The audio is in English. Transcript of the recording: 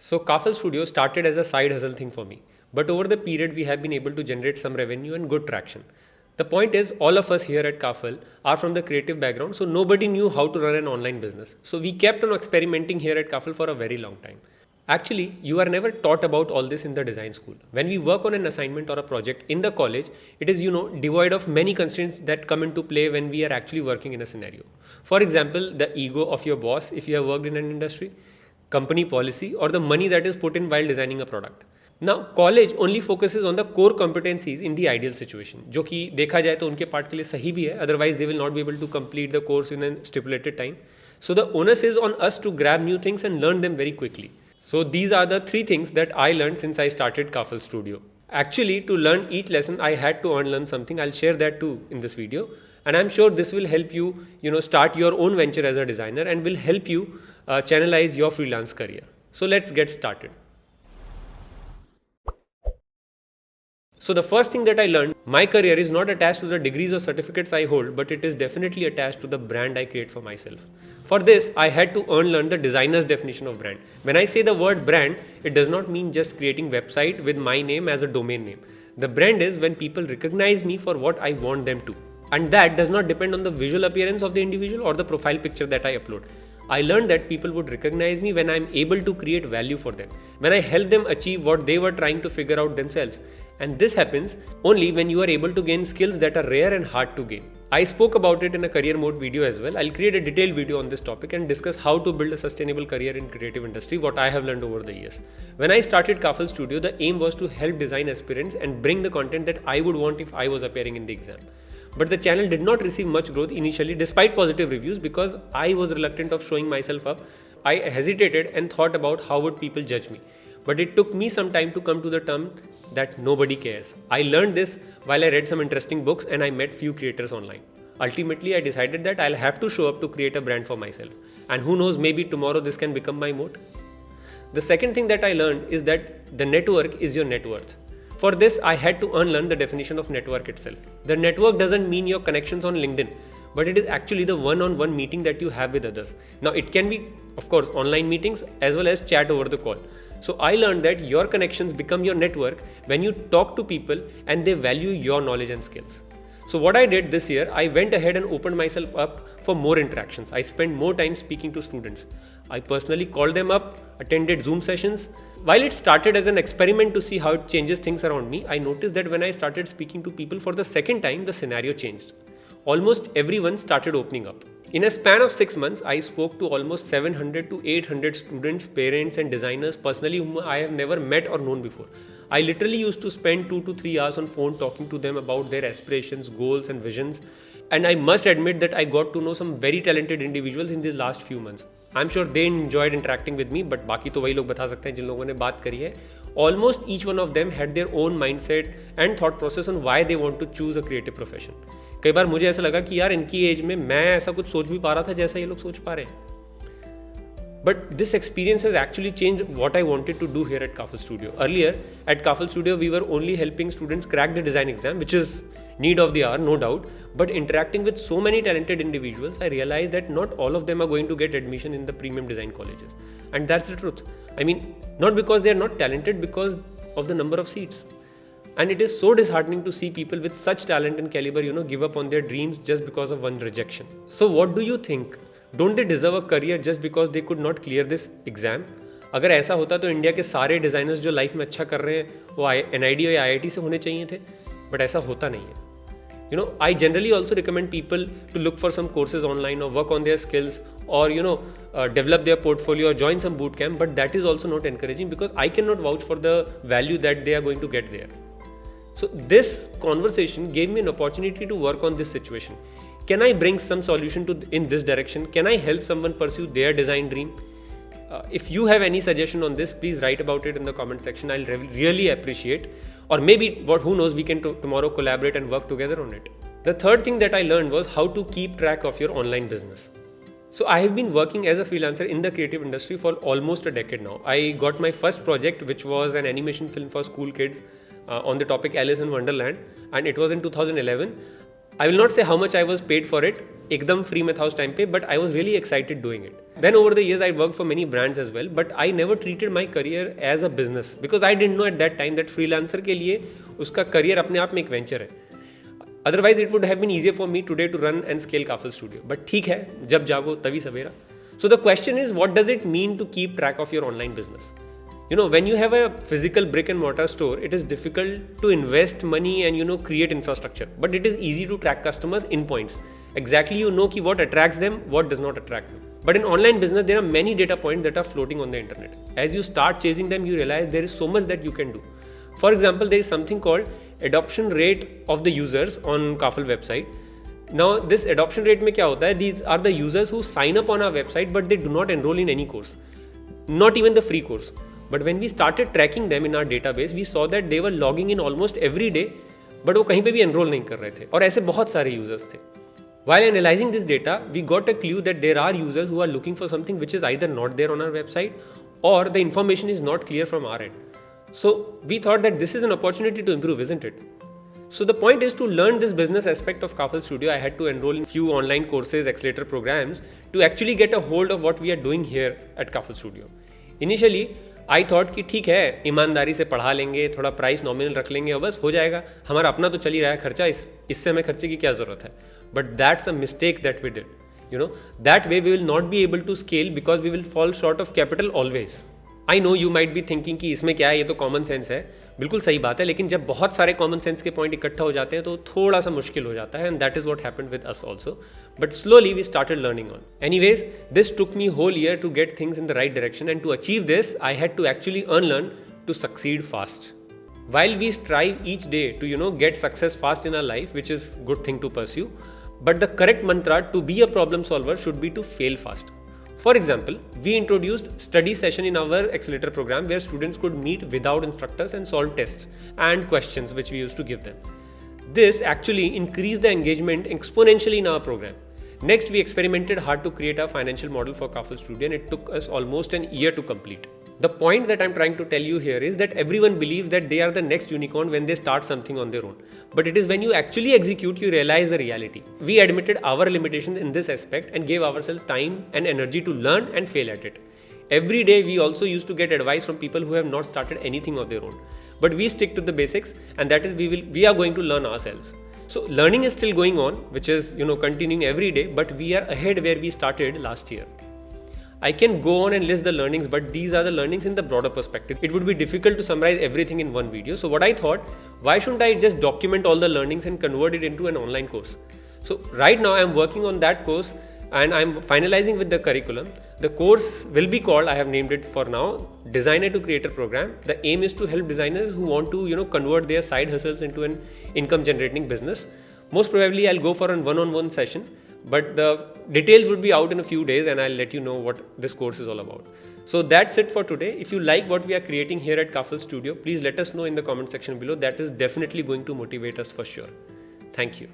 So Kaphal Studio started as a side hustle thing for me. But over the period, we have been able to generate some revenue and good traction. The point is, all of us here at Kaphal are from the creative background, so nobody knew how to run an online business. So we kept on experimenting here at Kaphal for a very long time. Actually, you are never taught about all this in the design school. When we work on an assignment or a project in the college, it is, devoid of many constraints that come into play when we are actually working in a scenario. For example, the ego of your boss if you have worked in an industry, company policy, or the money that is put in while designing a product. Now, college only focuses on the core competencies in the ideal situation, जो कि देखा जाए तो उनके part के लिए सही भी है, otherwise they will not be able to complete the course in a stipulated time. So the onus is on us to grab new things and learn them very quickly. So these are the 3 things that I learned since I started Kaphal Studio. Actually, to learn each lesson, I had to unlearn something. I'll share that too in this video. And I'm sure this will help you, start your own venture as a designer and will help you channelize your freelance career. So let's get started. So the first thing that I learned, my career is not attached to the degrees or certificates I hold, but it is definitely attached to the brand I create for myself. For this, I had to unlearn the designer's definition of brand. When I say the word brand, it does not mean just creating website with my name as a domain name. The brand is when people recognize me for what I want them to. And that does not depend on the visual appearance of the individual or the profile picture that I upload. I learned that people would recognize me when I'm able to create value for them, when I help them achieve what they were trying to figure out themselves. And this happens only when you are able to gain skills that are rare and hard to gain. I spoke about it in a career mode video as well. I'll create a detailed video on this topic and discuss how to build a sustainable career in creative industry, what I have learned over the years. When I started Kaphal Studio, the aim was to help design aspirants and bring the content that I would want if I was appearing in the exam. But the channel did not receive much growth initially despite positive reviews because I was reluctant of showing myself up. I hesitated and thought about how would people judge me. But it took me some time to come to the term that nobody cares. I learned this while I read some interesting books and I met few creators online. Ultimately, I decided that I'll have to show up to create a brand for myself. And who knows, maybe tomorrow this can become my moat. The second thing that I learned is that the network is your net worth. For this, I had to unlearn the definition of network itself. The network doesn't mean your connections on LinkedIn, but it is actually the one-on-one meeting that you have with others. Now, it can be, of course, online meetings as well as chat over the call. So I learned that your connections become your network when you talk to people and they value your knowledge and skills. So what I did this year, I went ahead and opened myself up for more interactions. I spent more time speaking to students. I personally called them up, attended Zoom sessions. While it started as an experiment to see how it changes things around me, I noticed that when I started speaking to people for the second time, the scenario changed. Almost everyone started opening up. In a span of 6 months, I spoke to almost 700 to 800 students, parents and designers personally whom I have never met or known before. I literally used to spend 2 to 3 hours on phone talking to them about their aspirations, goals and visions. And I must admit that I got to know some very talented individuals in these last few months. I'm sure they enjoyed interacting with me, but बाकी तो वही लोग बता सकते हैं जिन लोगों ने बात करी है. Almost each one of them had their own mindset and thought process on why they want to choose a creative profession. कई बार मुझे ऐसा लगा कि यार इनकी एज में मैं ऐसा कुछ सोच भी पा रहा था जैसा ये लोग सोच पा रहे हैं. But this experience has actually changed what I wanted to do here at Kaphal Studio. Earlier, at Kaphal Studio, we were only helping students crack the design exam, which is need of the hour, no doubt. But interacting with so many talented individuals, I realized that not all of them are going to get admission in the premium design colleges. And that's the truth. I mean, not because they are not talented, because of the number of seats. And it is so disheartening to see people with such talent and caliber, give up on their dreams just because of one rejection. So what do you think? Don't they deserve a career just because they could not clear this exam? अगर ऐसा होता तो India के सारे designers जो life में अच्छा कर रहे हैं वो NID या IIT से होने चाहिए थे, बट ऐसा होता नहीं है. I generally also recommend people to look for some courses online or work on their skills or, develop their portfolio or join some boot camp, but that is also not encouraging because I cannot vouch for the value that they are going to get there. So this conversation gave me an opportunity to work on this situation. Can I bring some solution in this direction? Can I help someone pursue their design dream? If you have any suggestion on this, please write about it in the comment section. I'll really appreciate. Or maybe, who knows, we can tomorrow collaborate and work together on it. The third thing that I learned was how to keep track of your online business. So I have been working as a freelancer in the creative industry for almost a decade now. I got my first project, which was an animation film for school kids on the topic Alice in Wonderland, and it was in 2011. I will not say how much I was paid for it. एकदम free में था उस time पे, but I was really excited doing it. Then over the years I worked for many brands as well, but I never treated my career as a business because I didn't know at that time that freelancer के लिए उसका career अपने आप में एक venture है. Otherwise it would have been easier for me today to run and scale Kaphal Studio. But ठीक है, जब जागो तभी सवेरा. So the question is, what does it mean to keep track of your online business? You know, when you have a physical brick and mortar store, it is difficult to invest money and create infrastructure. But it is easy to track customers in points. Exactly, you know what attracts them, what does not attract them. But in online business, there are many data points that are floating on the internet. As you start chasing them, you realize there is so much that you can do. For example, there is something called adoption rate of the users on Kaphal website. Now, this adoption rate में क्या होता है? These are the users who sign up on our website, but they do not enroll in any course, not even the free course. But when we started tracking them in our database, we saw that they were logging in almost every day, but वो कहीं पे भी enroll नहीं कर रहे थे. और ऐसे बहुत सारे users थे. While analyzing this data, we got a clue that there are users who are looking for something which is either not there on our website or the information is not clear from our end. So we thought that this is an opportunity to improve, isn't it? So the point is, to learn this business aspect of Kaphal Studio, I had to enroll in few online courses, accelerator programs to actually get a hold of what we are doing here at Kaphal Studio. Initially, I thought कि ठीक है, ईमानदारी से पढ़ा लेंगे, थोड़ा price nominal रख लेंगे और बस हो जाएगा, हमारा अपना तो चल ही रहा है खर्चा, इससे हमें खर्चे की क्या ज़रूरत है. But that's a mistake that we did. That way we will not be able to scale because we will fall short of capital always. I know you might be thinking कि इसमें क्या है, ये तो कॉमन सेंस है. बिल्कुल सही बात है, लेकिन जब बहुत सारे कॉमन सेंस के पॉइंट इकट्ठा हो जाते हैं तो थोड़ा सा मुश्किल हो जाता है. And that is what happened with us also, but slowly we started learning on. Anyways, this took me whole year to get things in the right direction, and to achieve this I had to actually unlearn to succeed fast. While we strive each day to get success fast in our life, which is good thing to pursue, but the correct mantra to be a problem solver should be to fail fast. For example, we introduced study session in our accelerator program where students could meet without instructors and solve tests and questions which we used to give them. This actually increased the engagement exponentially in our program. Next, we experimented hard to create a financial model for Kaphal Studio, and it took us almost an year to complete. The point that I'm trying to tell you here is that everyone believes that they are the next unicorn when they start something on their own. But it is when you actually execute, you realize the reality. We admitted our limitations in this aspect and gave ourselves time and energy to learn and fail at it. Every day, we also used to get advice from people who have not started anything on their own. But we stick to the basics, and that is we are going to learn ourselves. So learning is still going on, which is continuing every day, but we are ahead where we started last year. I can go on and list the learnings, but these are the learnings in the broader perspective. It would be difficult to summarize everything in one video. So what I thought, why shouldn't I just document all the learnings and convert it into an online course? So right now I'm working on that course and I'm finalizing with the curriculum. The course will be called, I have named it for now, Designer to Creator Program. The aim is to help designers who want to convert their side hustles into an income generating business. Most probably I'll go for a one-on-one session, but the details would be out in a few days and I'll let you know what this course is all about. So that's it for today. If you like what we are creating here at Kaphal Studio, please let us know in the comment section below. That is definitely going to motivate us for sure. Thank you.